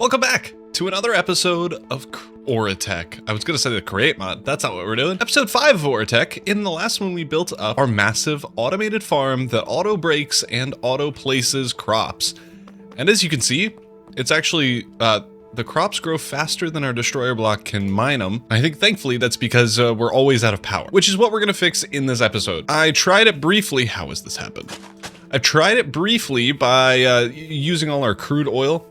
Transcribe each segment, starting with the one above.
Welcome back to another episode of Oritech. I was going to say the create mod. That's not what we're doing. Episode 5 of Oritech. In the last one, we built up our massive automated farm that auto breaks and auto places crops. And as you can see, it's actually, the crops grow faster than our destroyer block can mine them. I think thankfully that's because we're always out of power, which is what we're going to fix in this episode. I tried it briefly. How has this happened? I tried it briefly by using all our crude oil.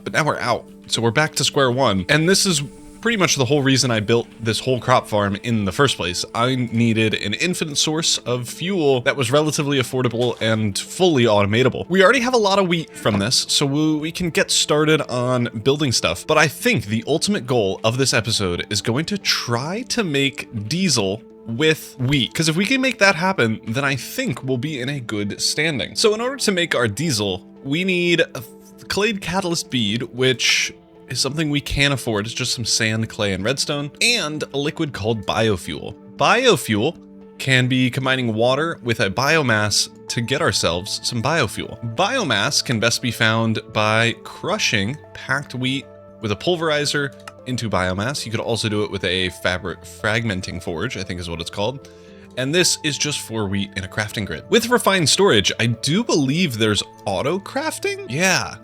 But now we're out, so we're back to square one. And this is pretty much the whole reason I built this whole crop farm in the first place. I needed an infinite source of fuel that was relatively affordable and fully automatable. We already have a lot of wheat from this, so we can get started on building stuff. But I think the ultimate goal of this episode is going to try to make diesel with wheat, because if we can make that happen, then I think we'll be in a good standing. So in order to make our diesel, we need a clay catalyst bead, which is something we can afford. It's just some sand, clay, and redstone, and a liquid called biofuel. Biofuel can be combining water with a biomass to get ourselves some biofuel. Biomass can best be found by crushing packed wheat with a pulverizer into biomass. You could also do it with a fabric fragmenting forge, I think is what it's called. And this is just for wheat in a crafting grid. With refined storage, I do believe there's auto crafting? Yeah.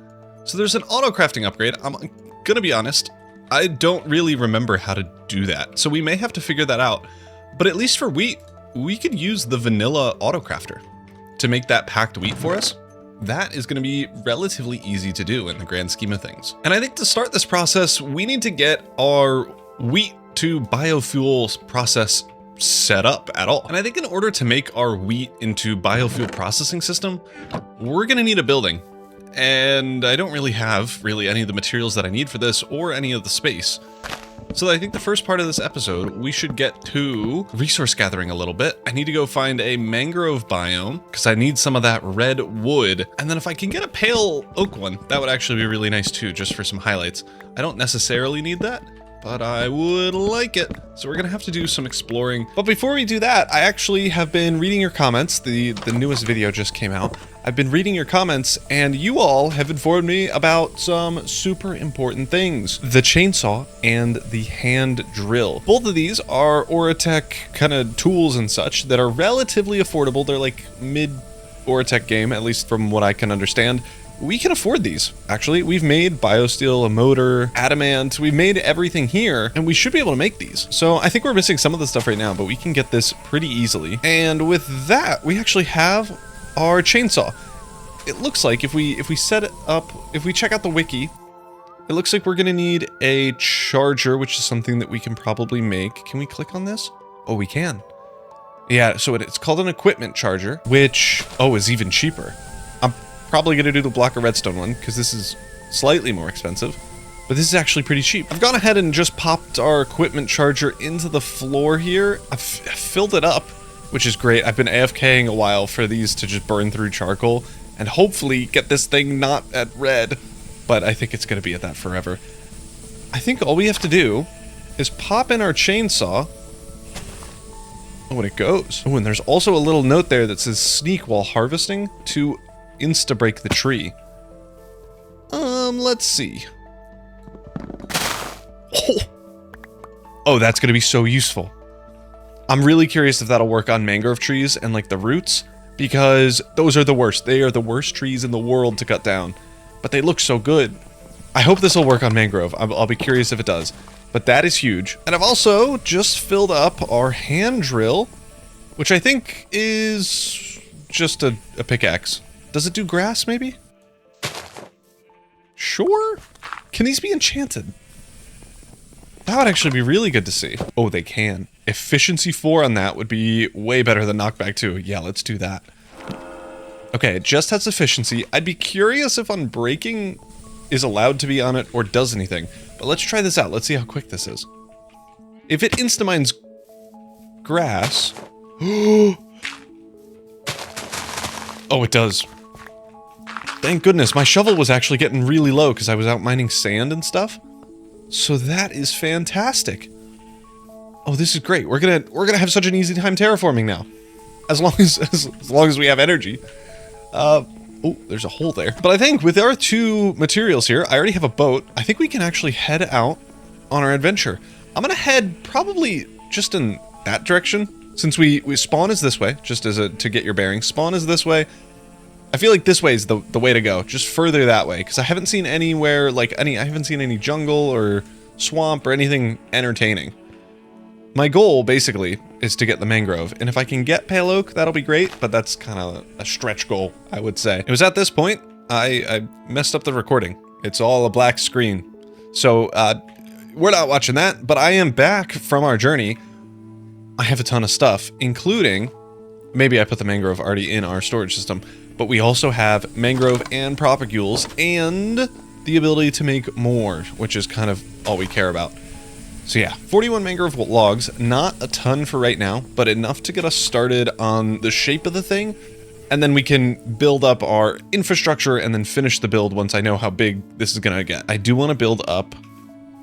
So there's an auto crafting upgrade. I'm gonna be honest, I don't really remember how to do that. So we may have to figure that out. But at least for wheat, we could use the vanilla auto crafter to make that packed wheat for us. That is gonna be relatively easy to do in the grand scheme of things. And I think to start this process, we need to get our wheat to biofuels process set up at all. And I think in order to make our wheat into biofuel processing system, we're gonna need a building. And I don't really have any of the materials that I need for this or any of the space. So I think the first part of this episode, we should get to resource gathering a little bit. I need to go find a mangrove biome because I need some of that red wood. And then if I can get a pale oak one, that would actually be really nice too, just for some highlights. I don't necessarily need that, but I would like it. So we're gonna have to do some exploring. But before we do that, I actually have been reading your comments. The newest video just came out. I've been reading your comments, and you all have informed me about some super important things. The chainsaw and the hand drill. Both of these are Oritech kind of tools and such that are relatively affordable. They're like mid-Oritech game, at least from what I can understand. We can afford these, actually. We've made biosteel, a motor, adamant. We've made everything here, and we should be able to make these. So I think we're missing some of the stuff right now, but we can get this pretty easily. And with that, we actually have our chainsaw. It looks like if we set it up, if we check out the wiki, it looks like we're gonna need a charger, which is something that we can probably make. Can we click on this? Oh, we can. Yeah, so it's called an equipment charger, which, is even cheaper. I'm probably gonna do the block of redstone one because this is slightly more expensive, but this is actually pretty cheap. I've gone ahead and just popped our equipment charger into the floor here. I've filled it up, which is great. I've been AFKing a while for these to just burn through charcoal and hopefully get this thing not at red, but I think it's gonna be at that forever. I think all we have to do is pop in our chainsaw. Oh, and it goes. Oh, and there's also a little note there that says sneak while harvesting to insta-break the tree. Let's see. Oh, that's gonna be so useful. I'm really curious if that'll work on mangrove trees and like the roots, because those are the worst. They are the worst trees in the world to cut down, but they look so good. I hope this will work on mangrove. I'll be curious if it does, but that is huge. And I've also just filled up our hand drill, which I think is just a pickaxe. Does it do grass maybe? Sure. Can these be enchanted? That would actually be really good to see. Oh, they can. Efficiency 4 on that would be way better than knockback 2. Yeah, let's do that. Okay, it just has efficiency. I'd be curious if unbreaking is allowed to be on it or does anything. But let's try this out. Let's see how quick this is. If it insta-mines grass... Oh, it does. Thank goodness. My shovel was actually getting really low because I was out mining sand and stuff. So that is fantastic. Oh, this is great. We're gonna have such an easy time terraforming now, as long as we have energy. Oh, there's a hole there. But I think with our 2 materials here, I already have a boat. I think we can actually head out on our adventure. I'm gonna head probably just in that direction. Since we spawn is this way, just as to get your bearings. Spawn is this way. I feel like this way is the way to go. Just further that way, because I haven't seen anywhere like I haven't seen any jungle or swamp or anything entertaining. My goal, basically, is to get the mangrove, and if I can get pale oak, that'll be great, but that's kind of a stretch goal, I would say. It was at this point, I messed up the recording. It's all a black screen. So, we're not watching that, but I am back from our journey. I have a ton of stuff, including, maybe I put the mangrove already in our storage system, but we also have mangrove and propagules, and the ability to make more, which is kind of all we care about. So yeah, 41 mangrove logs, not a ton for right now, but enough to get us started on the shape of the thing, and then we can build up our infrastructure and then finish the build once I know how big this is gonna get. I do want to build up,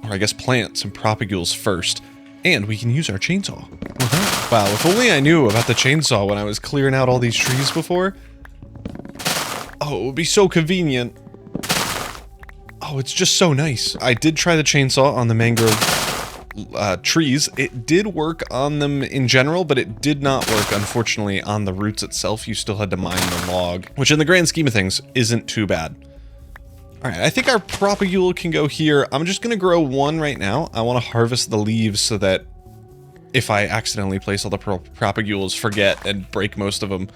or I guess plant some propagules first, and we can use our chainsaw. Wow, if only I knew about the chainsaw when I was clearing out all these trees before. Oh, it would be so convenient. Oh, it's just so nice. I did try the chainsaw on the mangrove trees. It did work on them in general, but it did not work, unfortunately, on the roots itself. You still had to mine the log, which in the grand scheme of things isn't too bad. All right, I think our propagule can go here. I'm just gonna grow 1 right now. I want to harvest the leaves so that if I accidentally place all the propagules, forget, and break most of them,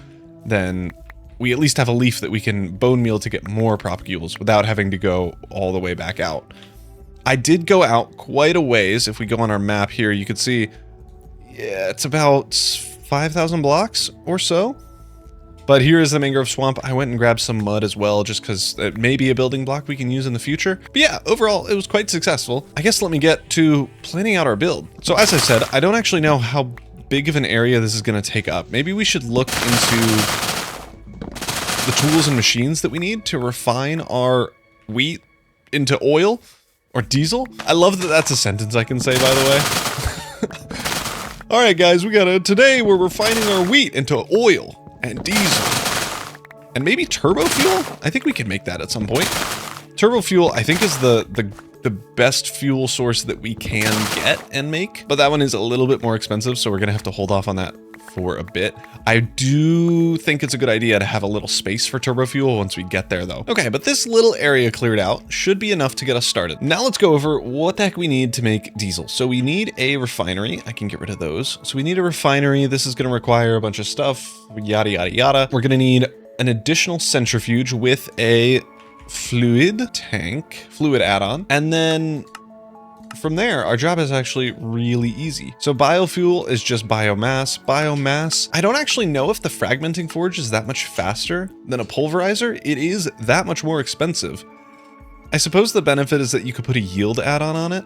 then we at least have a leaf that we can bone meal to get more propagules without having to go all the way back out. I did go out quite a ways. If we go on our map here, you can see, yeah, it's about 5,000 blocks or so. But here is the mangrove swamp. I went and grabbed some mud as well, just because it may be a building block we can use in the future. But yeah, overall, it was quite successful. I guess let me get to planning out our build. So as I said, I don't actually know how big of an area this is going to take up. Maybe we should look into the tools and machines that we need to refine our wheat into oil or diesel. I love that that's a sentence I can say, by the way. All right, guys, today we're refining our wheat into oil and diesel and maybe turbo fuel. I think we can make that at some point. Turbo fuel, I think, is the best fuel source that we can get and make, but that one is a little bit more expensive, so we're gonna have to hold off on that for a bit. I do think it's a good idea to have a little space for turbo fuel once we get there, though. Okay, but this little area cleared out should be enough to get us started. Now let's go over what the heck we need to make diesel. So we need a refinery. I can get rid of those. So we need a refinery. This is going to require a bunch of stuff, yada, yada, yada. We're going to need an additional centrifuge with a fluid add-on, and then from there, our job is actually really easy. So biofuel is just biomass. Biomass, I don't actually know if the fragmenting forge is that much faster than a pulverizer. It is that much more expensive. I suppose the benefit is that you could put a yield add-on on it,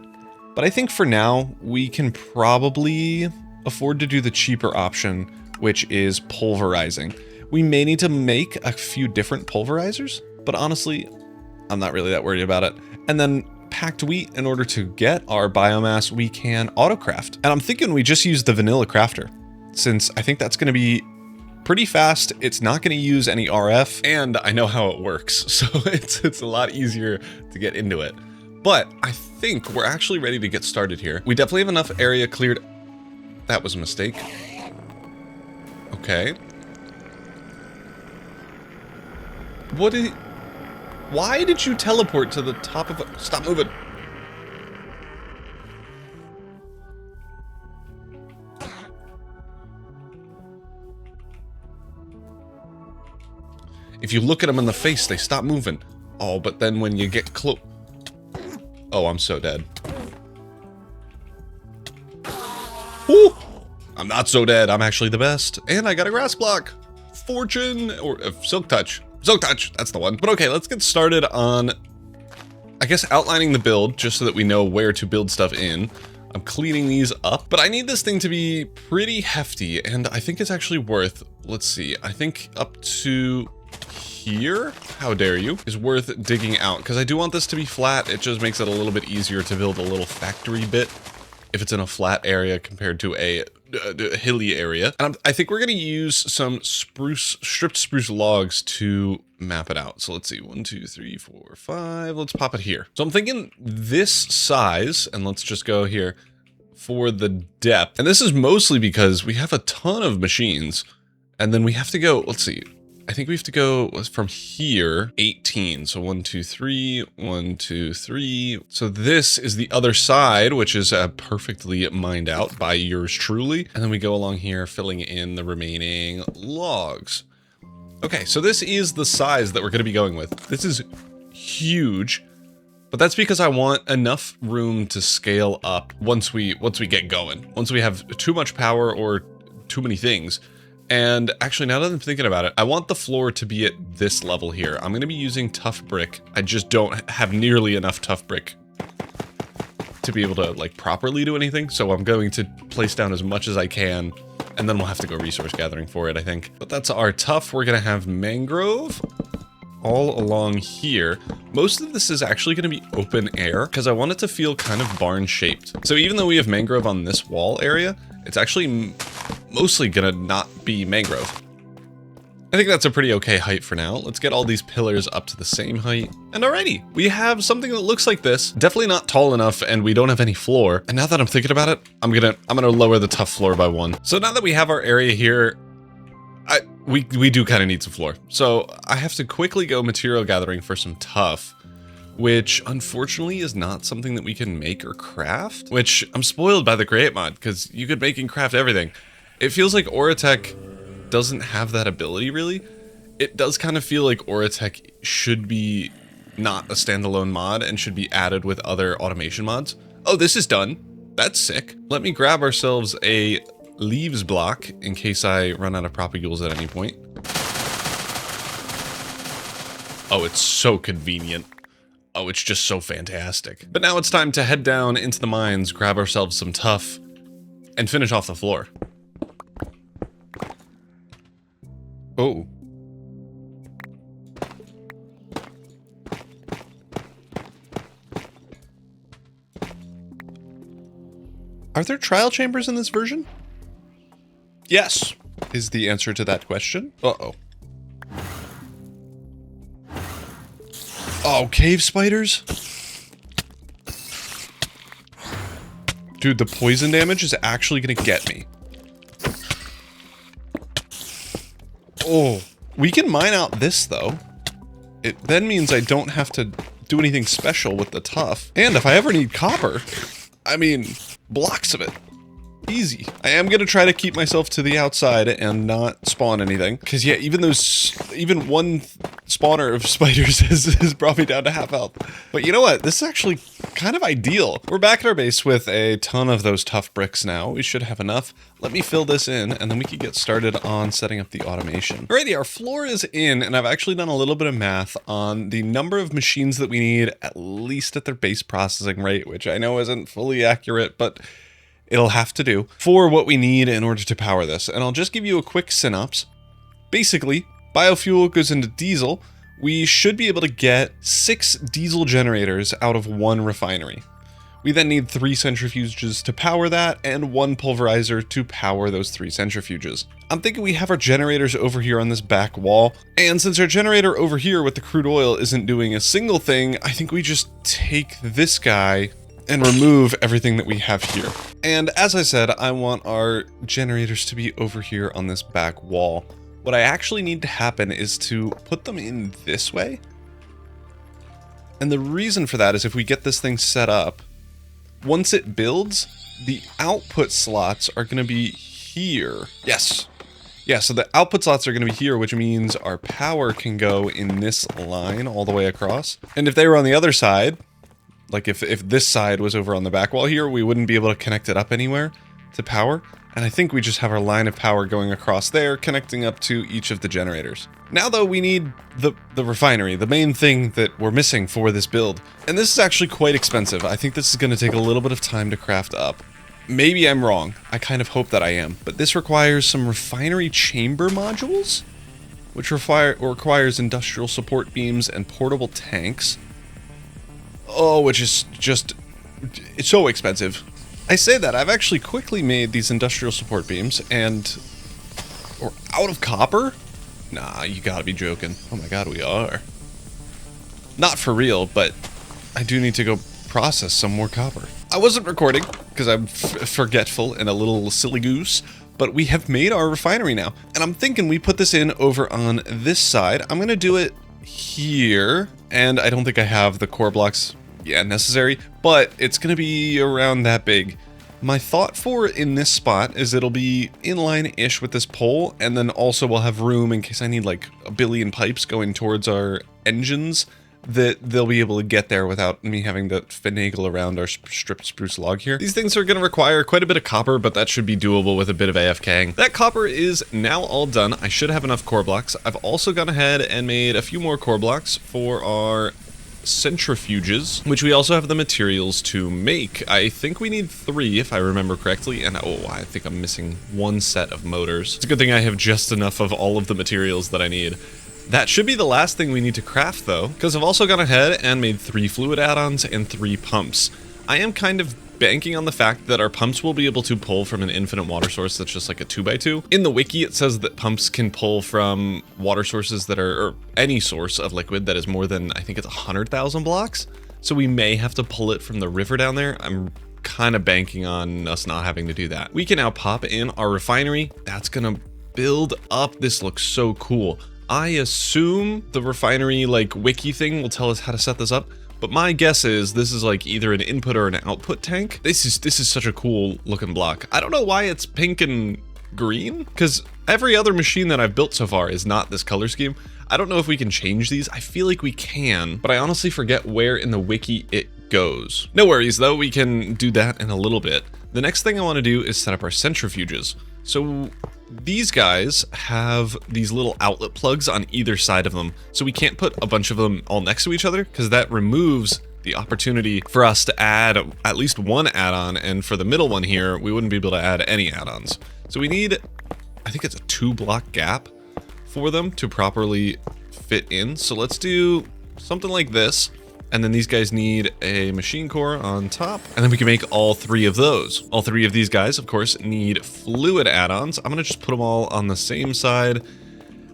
but I think for now, we can probably afford to do the cheaper option, which is pulverizing. We may need to make a few different pulverizers, but honestly, I'm not really that worried about it. And then packed wheat, in order to get our biomass, we can autocraft. And I'm thinking we just use the vanilla crafter, since I think that's going to be pretty fast. It's not going to use any RF, and I know how it works, so it's a lot easier to get into it. But I think we're actually ready to get started here. We definitely have enough area cleared. That was a mistake. Okay. Why did you teleport to the top of a... Stop moving. If you look at them in the face, they stop moving. Oh, but then when you get close... Oh, I'm so dead. Woo! I'm not so dead. I'm actually the best. And I got a grass block. Fortune, or silk touch. Silk touch, that's the one. But okay, let's get started on, I guess, outlining the build, just so that we know where to build stuff in. I'm cleaning these up, but I need this thing to be pretty hefty, and I think it's actually worth, let's see, I think up to here, how dare you, is worth digging out, because I do want this to be flat. It just makes it a little bit easier to build a little factory bit if it's in a flat area compared to a hilly area. And I think we're going to use some stripped spruce logs to map it out. So let's see, 1, 2, 3, 4, 5. Let's pop it here. So I'm thinking this size, and let's just go here for the depth. And this is mostly because we have a ton of machines, and then we have to go, let's see, I think we have to go from here 18. So 1, 2, 3, 1, 2, 3. So this is the other side, which is perfectly mined out by yours truly. And then we go along here filling in the remaining logs. Okay, so this is the size that we're going to be going with. This is huge, but that's because I want enough room to scale up once we get going. Once we have too much power or too many things. And actually, now that I'm thinking about it, I want the floor to be at this level here. I'm going to be using tough brick. I just don't have nearly enough tough brick to be able to like properly do anything. So I'm going to place down as much as I can, and then we'll have to go resource gathering for it, I think. But that's our tough. We're going to have mangrove all along here. Most of this is actually going to be open air because I want it to feel kind of barn shaped. So even though we have mangrove on this wall area, it's actually mostly gonna not be mangrove. I think that's a pretty okay height for now. Let's get all these pillars up to the same height. And alrighty, we have something that looks like this. Definitely not tall enough, and we don't have any floor. And now that I'm thinking about it, I'm gonna lower the tough floor by 1. So now that we have our area here, we do kind of need some floor. So I have to quickly go material gathering for some tough, which unfortunately is not something that we can make or craft, which I'm spoiled by the create mod because you could make and craft everything. It feels like Oritech doesn't have that ability really. It does kind of feel like Oritech should be not a standalone mod and should be added with other automation mods. Oh, this is done. That's sick. Let me grab ourselves a leaves block in case I run out of propagules at any point. Oh, it's so convenient. Oh, it's just so fantastic. But now it's time to head down into the mines, grab ourselves some tough, and finish off the floor. Oh. Are there trial chambers in this version? Yes, is the answer to that question. Uh-oh. Oh, cave spiders? Dude, the poison damage is actually gonna get me. Oh, we can mine out this though. It then means I don't have to do anything special with the tough. And if I ever need copper, I mean, blocks of it. Easy. I am gonna try to keep myself to the outside and not spawn anything. Cause yeah, even one spawner of spiders has brought me down to half health. But you know what? This is actually kind of ideal. We're back at our base with a ton of those tough bricks now. We should have enough. Let me fill this in and then we can get started on setting up the automation. Alrighty, our floor is in and I've actually done a little bit of math on the number of machines that we need, at least at their base processing rate, which I know isn't fully accurate, but it'll have to do for what we need in order to power this. And I'll just give you a quick synopsis. Basically, biofuel goes into diesel. We should be able to get 6 diesel generators out of 1 refinery. We then need 3 centrifuges to power that and 1 pulverizer to power those 3 centrifuges. I'm thinking we have our generators over here on this back wall. And since our generator over here with the crude oil isn't doing a single thing, I think we just take this guy and remove everything that we have here. And as I said, I want our generators to be over here on this back wall. What I actually need to happen is to put them in this way. And the reason for that is if we get this thing set up, once it builds, the output slots are gonna be here. Yes. Yeah, so the output slots are gonna be here, which means our power can go in this line all the way across. And if they were on the other side, like if this side was over on the back wall here, we wouldn't be able to connect it up anywhere to power. And I think we just have our line of power going across there, connecting up to each of the generators. Now though, we need the refinery, the main thing that we're missing for this build. And this is actually quite expensive. I think this is gonna take a little bit of time to craft up. Maybe I'm wrong. I kind of hope that I am. But this requires some refinery chamber modules, which requires industrial support beams and portable tanks. Oh, which is just, it's so expensive. I say that, I've actually quickly made these industrial support beams, and we're out of copper? Nah, you gotta be joking. Oh my god, we are. Not for real, but I do need to go process some more copper. I wasn't recording, because I'm forgetful and a little silly goose, but we have made our refinery now. And I'm thinking we put this in over on this side. I'm gonna do it here, and I don't think I have the core blocks necessary, but it's gonna be around that big. My thought for in this spot is it'll be inline-ish with this pole, and then also we'll have room in case I need like a billion pipes going towards our engines, that they'll be able to get there without me having to finagle around our stripped spruce log here. These things are going to require quite a bit of copper, but that should be doable with a bit of AFKing. That copper is now all done. I should have enough core blocks. I've also gone ahead and made a few more core blocks for our centrifuges, which we also have the materials to make. I think we need 3 if I remember correctly, and oh, I think I'm missing 1 set of motors. It's a good thing I have just enough of all of the materials that I need. That should be the last thing we need to craft though, because I've also gone ahead and made 3 fluid add-ons and 3 pumps. I am kind of banking on the fact that our pumps will be able to pull from an infinite water source that's just like a 2x2. In the wiki, it says that pumps can pull from water sources that are, or any source of liquid that is more than, I think it's 100,000 blocks. So we may have to pull it from the river down there. I'm kind of banking on us not having to do that. We can now pop in our refinery. That's gonna build up. This looks so cool. I assume the refinery like wiki thing will tell us how to set this up, but my guess is this is like either an input or an output tank. This is such a cool looking block. I don't know why it's pink and green, because every other machine that I've built so far is not this color scheme. I don't know if we can change these. I feel like we can, but I honestly forget where in the wiki it goes. No worries though, we can do that in a little bit. The next thing I want to do is set up our centrifuges. So these guys have these little outlet plugs on either side of them. So we can't put a bunch of them all next to each other, because that removes the opportunity for us to add at least 1 add-on. And for the middle one here, we wouldn't be able to add any add-ons. So we need, I think it's a 2-block gap for them to properly fit in. So let's do something like this. And then these guys need a machine core on top, and then we can make all 3 of those. All 3 of these guys, of course, need fluid add-ons. I'm gonna just put them all on the same side,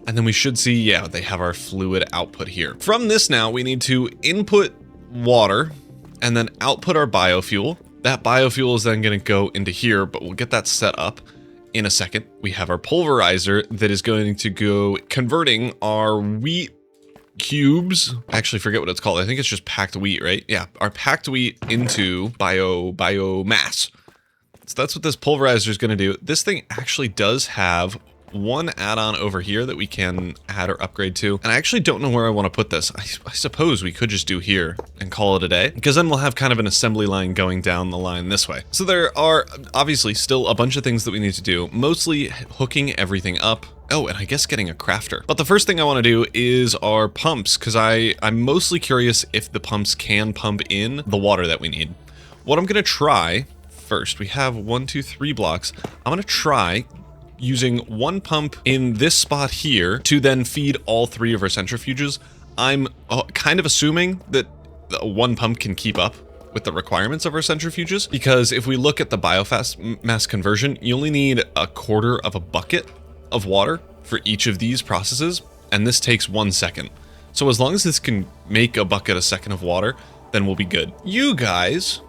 and then we should see, yeah, they have our fluid output here. From this now, we need to input water, and then output our biofuel. That biofuel is then gonna go into here, but we'll get that set up in a second. We have our pulverizer that is going to go converting our wheat cubes. I actually forget what it's called. I think it's just packed wheat, right? Yeah, our packed wheat into biomass. So that's what this pulverizer is going to do. This thing actually does have 1 add-on over here that we can add or upgrade to. And I actually don't know where I want to put this. I suppose we could just do here and call it a day, because then we'll have kind of an assembly line going down the line this way. So there are obviously still a bunch of things that we need to do, mostly hooking everything up. Oh, and I guess getting a crafter. But the first thing I want to do is our pumps, because I'm mostly curious if the pumps can pump in the water that we need. What I'm going to try first, we have 1, 2, 3 blocks. I'm going to try using 1 pump in this spot here to then feed all 3 of our centrifuges. I'm kind of assuming that 1 pump can keep up with the requirements of our centrifuges, because if we look at the biomass conversion, you only need 1/4 of a bucket of water for each of these processes, and this takes 1 second. So as long as this can make a bucket a second of water, then we'll be good. You guys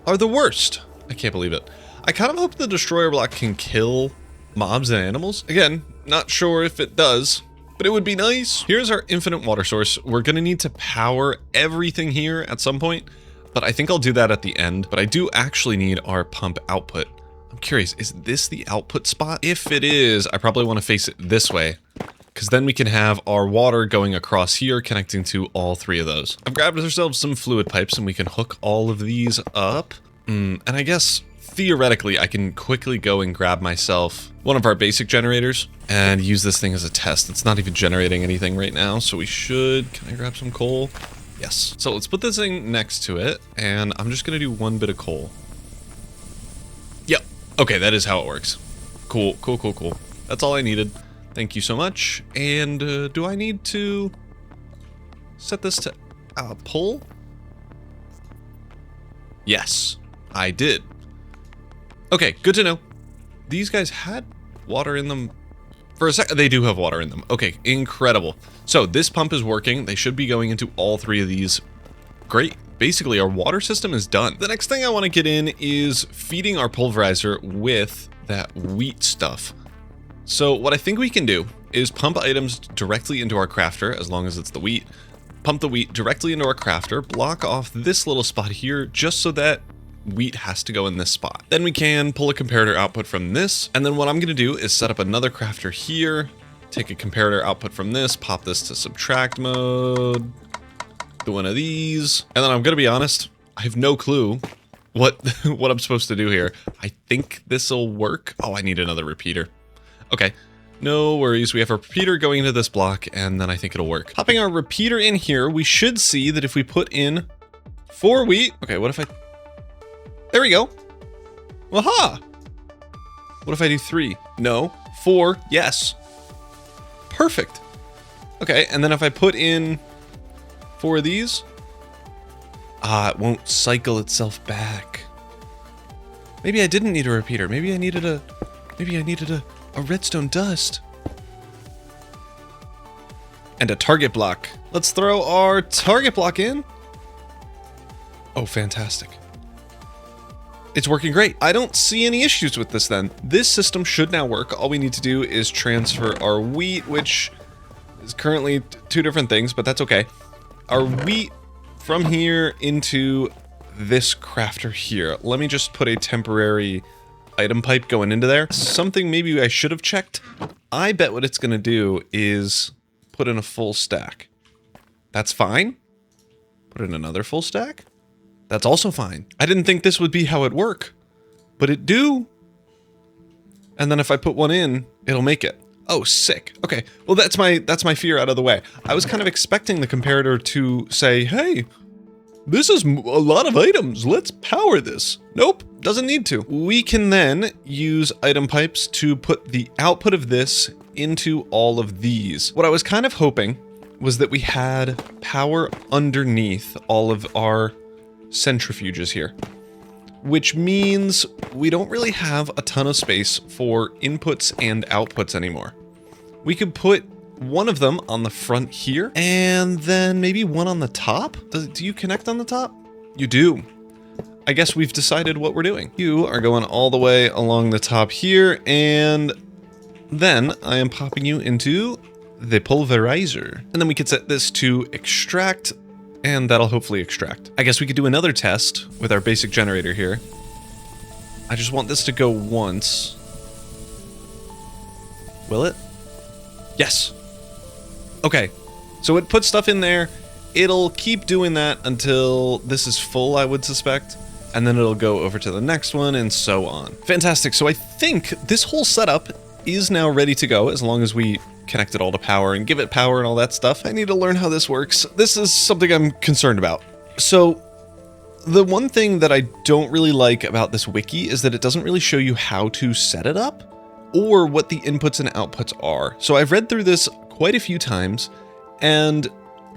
are the worst. I can't believe it. I kind of hope the destroyer block can kill mobs and animals. Again, not sure if it does, but it would be nice. Here's our infinite water source. We're gonna need to power everything here at some point, but I think I'll do that at the end. But I do actually need our pump output. I'm curious, is this the output spot? If it is, I probably want to face it this way, because then we can have our water going across here, connecting to all 3 of those. I've grabbed ourselves some fluid pipes, and we can hook all of these up. And I guess, theoretically, I can quickly go and grab myself one of our basic generators and use this thing as a test. It's not even generating anything right now, so we should... Can I grab some coal? Yes. So let's put this thing next to it, and I'm just going to do 1 bit of coal. Yep. Okay, that is how it works. Cool, cool, cool, cool. That's all I needed. Thank you so much. And do I need to set this to pull? Yes, I did. Okay, good to know. These guys had water in them. For a second, they do have water in them. Okay, incredible. So this pump is working. They should be going into all 3 of these. Great. Basically, our water system is done. The next thing I want to get in is feeding our pulverizer with that wheat stuff. So what I think we can do is pump items directly into our crafter, as long as it's the wheat. Pump the wheat directly into our crafter, block off this little spot here, just so that wheat has to go in this spot. Then we can pull a comparator output from this, and then what I'm going to do is set up another crafter here, take a comparator output from this, pop this to subtract mode, do one of these, and then I'm going to be honest, I have no clue what I'm supposed to do here. I think this will work. Oh, I need another repeater. Okay, no worries. We have a repeater going into this block, and then I think it'll work. Popping our repeater in here, we should see that if we put in 4 wheat. Okay, what if I... There we go. Aha! What if I do 3? No. 4, yes. Perfect. Okay, and then if I put in 4 of these, it won't cycle itself back. Maybe I didn't need a repeater. Maybe I needed a redstone dust. And a target block. Let's throw our target block in. Oh, fantastic. It's working great. I don't see any issues with this then. This system should now work. All we need to do is transfer our wheat, which is currently 2 different things, but that's okay. Our wheat from here into this crafter here. Let me just put a temporary item pipe going into there. Something maybe I should have checked. I bet what it's going to do is put in a full stack. That's fine. Put in another full stack. That's also fine. I didn't think this would be how it work, but it do. And then if I put one in, it'll make it. Oh, sick. Okay. Well, that's my fear out of the way. I was kind of expecting the comparator to say, hey, this is a lot of items. Let's power this. Nope, doesn't need to. We can then use item pipes to put the output of this into all of these. What I was kind of hoping was that we had power underneath all of our centrifuges here, which means we don't really have a ton of space for inputs and outputs anymore. We could put one of them on the front here, and then maybe one on the top. Do you connect on the top? You do. I guess we've decided what we're doing. You are going all the way along the top here, and then I am popping you into the pulverizer. And then we could set this to extract, and that'll hopefully extract. I guess we could do another test with our basic generator here. I just want this to go once. Will it? Yes. Okay, so it puts stuff in there. It'll keep doing that until this is full, I would suspect. And then it'll go over to the next one and so on. Fantastic. So I think this whole setup is now ready to go as long as we connect it all to power and give it power and all that stuff. I need to learn how this works. This is something I'm concerned about. So the one thing that I don't really like about this wiki is that it doesn't really show you how to set it up or what the inputs and outputs are. So I've read through this quite a few times, and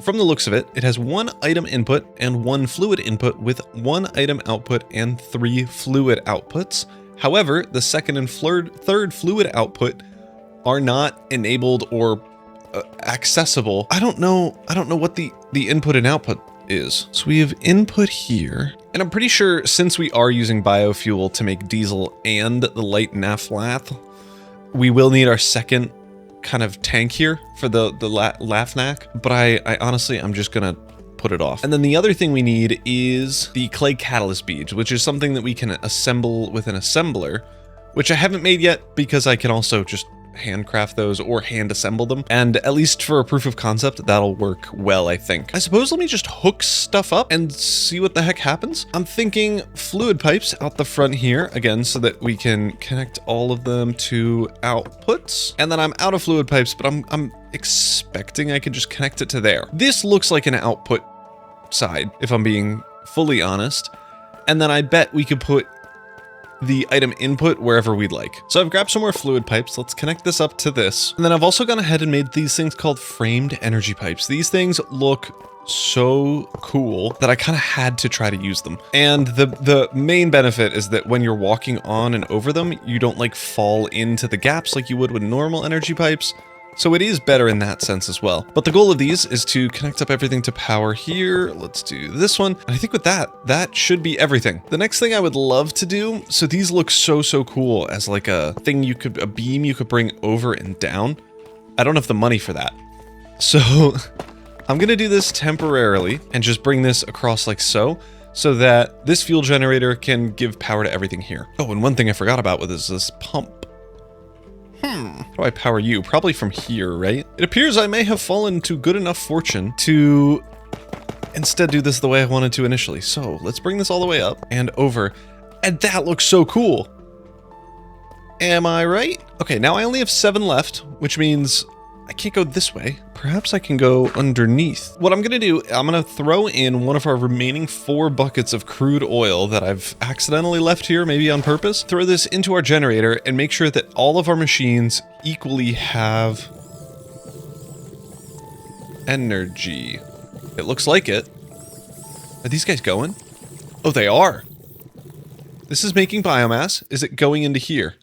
from the looks of it, it has 1 item input and 1 fluid input with 1 item output and 3 fluid outputs. However, the second and third fluid output are not enabled or accessible. I don't know what the input and output is. So we have input here, and I'm pretty sure since we are using biofuel to make diesel and the light naphtha, we will need our second kind of tank here for the lafnak, but I honestly, I'm just gonna put it off. And then the other thing we need is the clay catalyst beads, which is something that we can assemble with an assembler, which I haven't made yet because I can also just handcraft those or hand assemble them. And at least for a proof of concept, that'll work well, I think. I suppose let me just hook stuff up and see what the heck happens. I'm thinking fluid pipes out the front here, again, so that we can connect all of them to outputs. And then I'm out of fluid pipes, but I'm expecting I could just connect it to there. This looks like an output side, if I'm being fully honest. And then I bet we could put the item input wherever we'd like. So I've grabbed some more fluid pipes. Let's connect this up to this. And then I've also gone ahead and made these things called framed energy pipes. These things look so cool that I kind of had to try to use them. And the main benefit is that when you're walking on and over them, you don't like fall into the gaps like you would with normal energy pipes. So it is better in that sense as well. But the goal of these is to connect up everything to power here. Let's do this one. And I think with that should be everything. The next thing I would love to do, so these look so cool as like a thing a beam you could bring over and down. I don't have the money for that. So I'm gonna do this temporarily and just bring this across like so that this fuel generator can give power to everything here. Oh, and one thing I forgot about with this pump. How do I power you? Probably from here, right? It appears I may have fallen to good enough fortune to instead do this the way I wanted to initially. So let's bring this all the way up and over. And that looks so cool. Am I right? Okay, now I only have 7 left, which means I can't go this way. Perhaps I can go underneath. What I'm gonna do, I'm gonna throw in one of our remaining 4 buckets of crude oil that I've accidentally left here, maybe on purpose. Throw this into our generator and make sure that all of our machines equally have energy. It looks like it. Are these guys going? Oh, they are. This is making biomass. Is it going into here?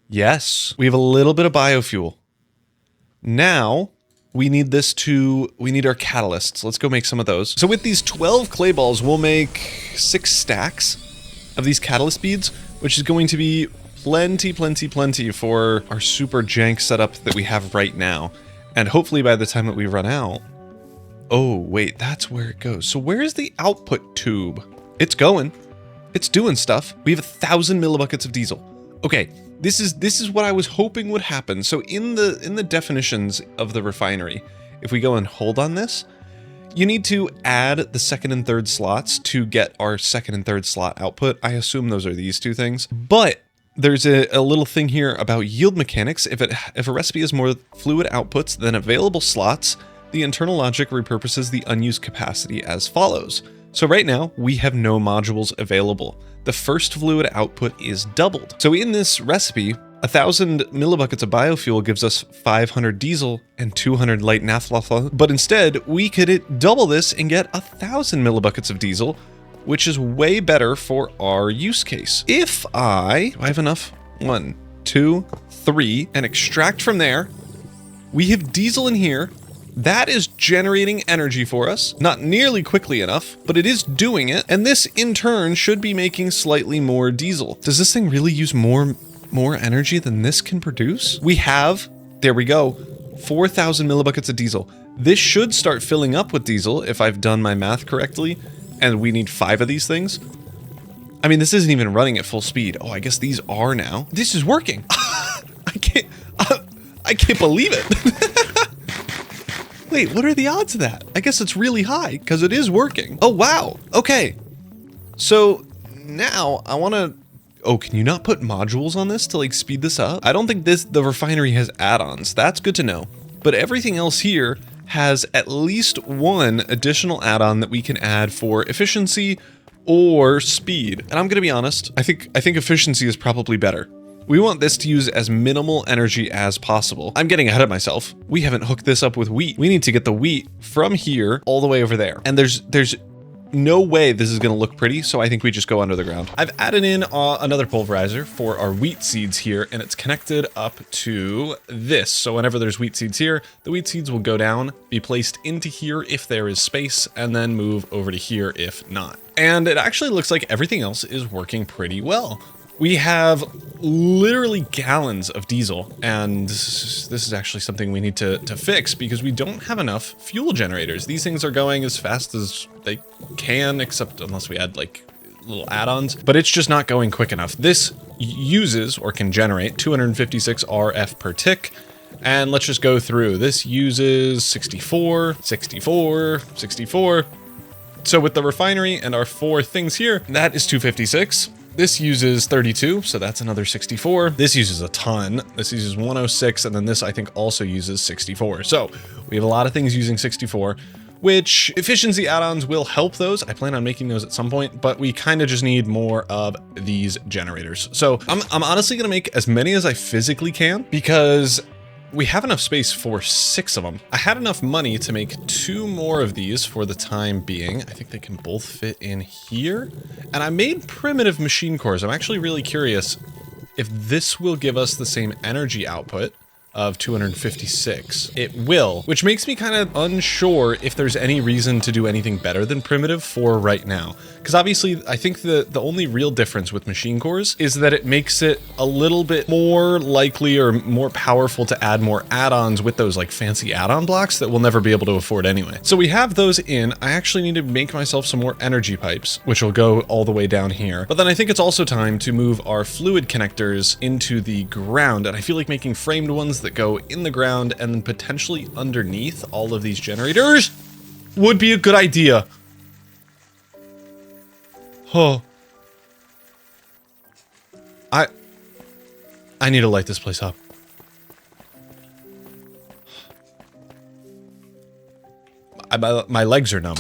Yes. We have a little bit of biofuel. Now, we need our catalysts. Let's go make some of those. So with these 12 clay balls, we'll make 6 stacks of these catalyst beads, which is going to be plenty for our super jank setup that we have right now. And hopefully by the time that we run out... Oh, wait, that's where it goes. So where's the output tube? It's going. It's doing stuff. We have 1,000 millibuckets of diesel. Okay. This is what I was hoping would happen. So in the definitions of the refinery, if we go and hold on this, you need to add the 2nd and 3rd slots to get our 2nd and 3rd slot output. I assume those are these 2 things. But there's a little thing here about yield mechanics. If a recipe has more fluid outputs than available slots, the internal logic repurposes the unused capacity as follows. So right now, we have no modules available. The first fluid output is doubled. So in this recipe, 1,000 millibuckets of biofuel gives us 500 diesel and 200 light naphtha. But instead, we could double this and get 1,000 millibuckets of diesel, which is way better for our use case. If do I have enough? 1, 2, 3, and extract from there, we have diesel in here. That is generating energy for us, not nearly quickly enough, but it is doing it. And this in turn should be making slightly more diesel. Does this thing really use more energy than this can produce? We have, there we go, 4,000 millibuckets of diesel. This should start filling up with diesel if I've done my math correctly, and we need 5 of these things. I mean, this isn't even running at full speed. Oh, I guess these are now. This is working. I can't believe it. Wait, what are the odds of that? I guess it's really high, because it is working. Oh, wow. Okay. So, now, I want to... Oh, can you not put modules on this to, like, speed this up? I don't think the refinery has add-ons. That's good to know. But everything else here has at least one additional add-on that we can add for efficiency or speed. And I'm going to be honest, I think efficiency is probably better. We want this to use as minimal energy as possible. I'm getting ahead of myself. We haven't hooked this up with wheat. We need to get the wheat from here all the way over there. And there's no way this is going to look pretty, so I think we just go under the ground. I've added in another pulverizer for our wheat seeds here, and it's connected up to this. So whenever there's wheat seeds here, the wheat seeds will go down, be placed into here if there is space, and then move over to here if not. And it actually looks like everything else is working pretty well. We have literally gallons of diesel, and this is actually something we need to fix because we don't have enough fuel generators. These things are going as fast as they can, except unless we add like little add-ons, but it's just not going quick enough. This uses or can generate 256 RF per tick. And let's just go through. This uses 64, 64, 64. So with the refinery and our 4 things here, that is 256. This uses 32, so that's another 64. This uses a ton. This uses 106, and then this I think also uses 64. So we have a lot of things using 64. which efficiency add-ons will help those. I plan on making those at some point, but we kind of just need more of these generators. So I'm honestly gonna make as many as I physically can because we have enough space for 6 of them. I had enough money to make 2 more of these for the time being. I think they can both fit in here. And I made primitive machine cores. I'm actually really curious if this will give us the same energy output of 256. It will, which makes me kind of unsure if there's any reason to do anything better than primitive for right now. Because obviously, I think the only real difference with machine cores is that it makes it a little bit more likely or more powerful to add more add-ons with those like fancy add-on blocks that we'll never be able to afford anyway. So we have those in. I actually need to make myself some more energy pipes, which will go all the way down here. But then I think it's also time to move our fluid connectors into the ground. And I feel like making framed ones that go in the ground and then potentially underneath all of these generators would be a good idea. Oh. I need to light this place up. My legs are numb.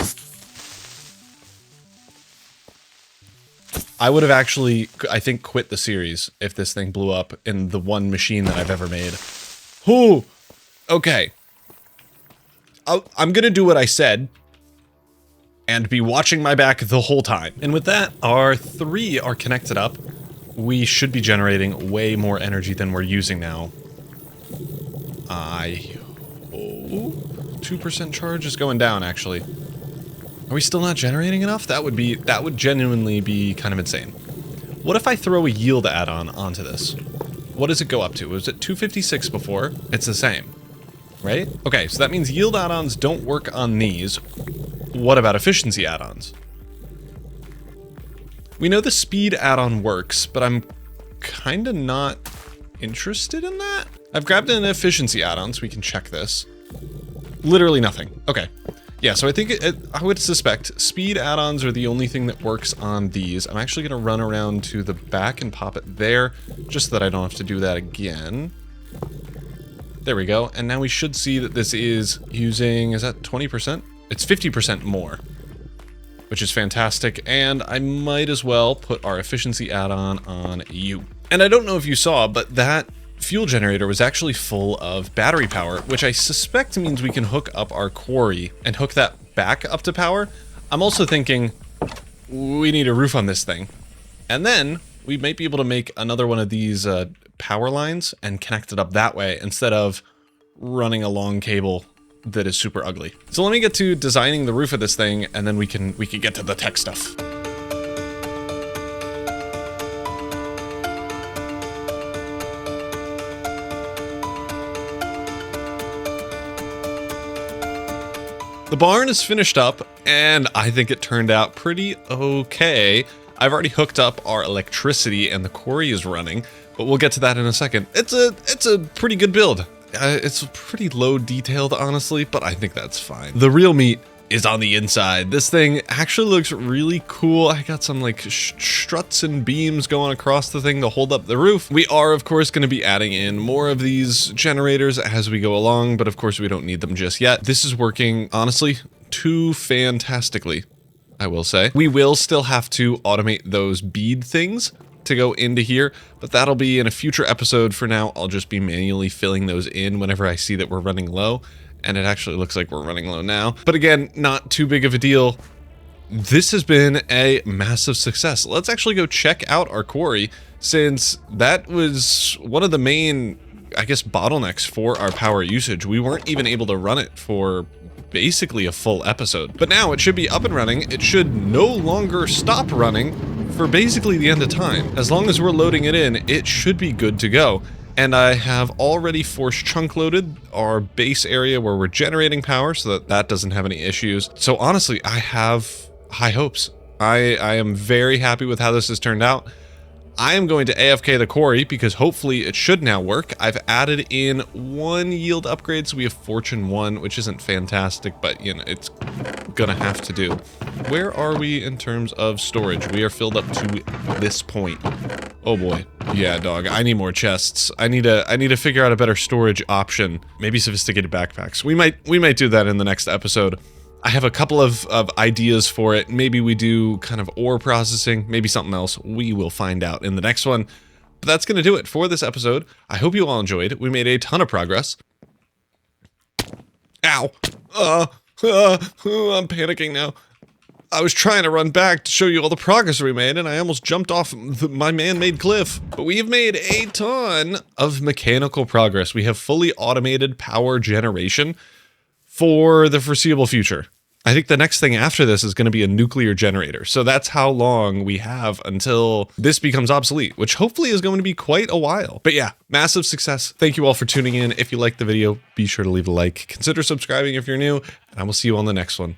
I would have actually, I think, quit the series if this thing blew up in the one machine that I've ever made. Ooh, okay. I'm gonna do what I said and be watching my back the whole time. And with that, our 3 are connected up. We should be generating way more energy than we're using now. 2% charge is going down, actually. Are we still not generating enough? That would genuinely be kind of insane. What if I throw a yield add-on onto this? What does it go up to? Was it 256 before? It's the same, right? Okay, so that means yield add-ons don't work on these. What about efficiency add-ons? We know the speed add-on works, but I'm kind of not interested in that. I've grabbed an efficiency add-on so we can check this. Literally nothing. Okay. Yeah, so I think I would suspect speed add-ons are the only thing that works on these. I'm actually going to run around to the back and pop it there, just so that I don't have to do that again. There we go. And now we should see that this is using, is that 20%? It's 50% more, which is fantastic. And I might as well put our efficiency add-on on you. And I don't know if you saw, but that fuel generator was actually full of battery power, which I suspect means we can hook up our quarry and hook that back up to power. I'm also thinking we need a roof on this thing. And then we might be able to make another one of these power lines and connect it up that way instead of running a long cable that is super ugly. So let me get to designing the roof of this thing, and then we can get to the tech stuff. The barn is finished up, and I think it turned out pretty okay. I've already hooked up our electricity, and the quarry is running, but we'll get to that in a second. It's a pretty good build. It's pretty low detailed, honestly, but I think that's fine. The real meat is on the inside. This thing actually looks really cool. I got some like struts and beams going across the thing to hold up the roof. We are, of course, going to be adding in more of these generators as we go along, but of course we don't need them just yet. This is working, honestly, too fantastically, I will say. We will still have to automate those bead things to go into here, but that'll be in a future episode. For now, I'll just be manually filling those in whenever I see that we're running low. And it actually looks like we're running low now. But again, not too big of a deal. This has been a massive success. Let's actually go check out our quarry, since that was one of the main, I guess, bottlenecks for our power usage. We weren't even able to run it for basically a full episode. But now it should be up and running. It should no longer stop running for basically the end of time. As long as we're loading it in, it should be good to go. And I have already force chunk loaded our base area where we're generating power so that that doesn't have any issues. So honestly, I have high hopes. I am very happy with how this has turned out. I am going to AFK the quarry because hopefully it should now work. I've added in 1 yield upgrade, so we have Fortune 1, which isn't fantastic, but you know, it's gonna have to do. Where are we in terms of storage? We are filled up to this point. Oh boy. Yeah, dog. I need more chests. I need to figure out a better storage option. Maybe sophisticated backpacks. We might do that in the next episode. I have a couple of ideas for it. Maybe we do kind of ore processing, maybe something else. We will find out in the next one. But that's going to do it for this episode. I hope you all enjoyed. We made a ton of progress. Ow. I'm panicking now. I was trying to run back to show you all the progress we made, and I almost jumped off my man-made cliff. But we have made a ton of mechanical progress. We have fully automated power generation for the foreseeable future. I think the next thing after this is going to be a nuclear generator. So that's how long we have until this becomes obsolete, which hopefully is going to be quite a while. But yeah, massive success. Thank you all for tuning in. If you liked the video, be sure to leave a like. Consider subscribing if you're new, and I will see you on the next one.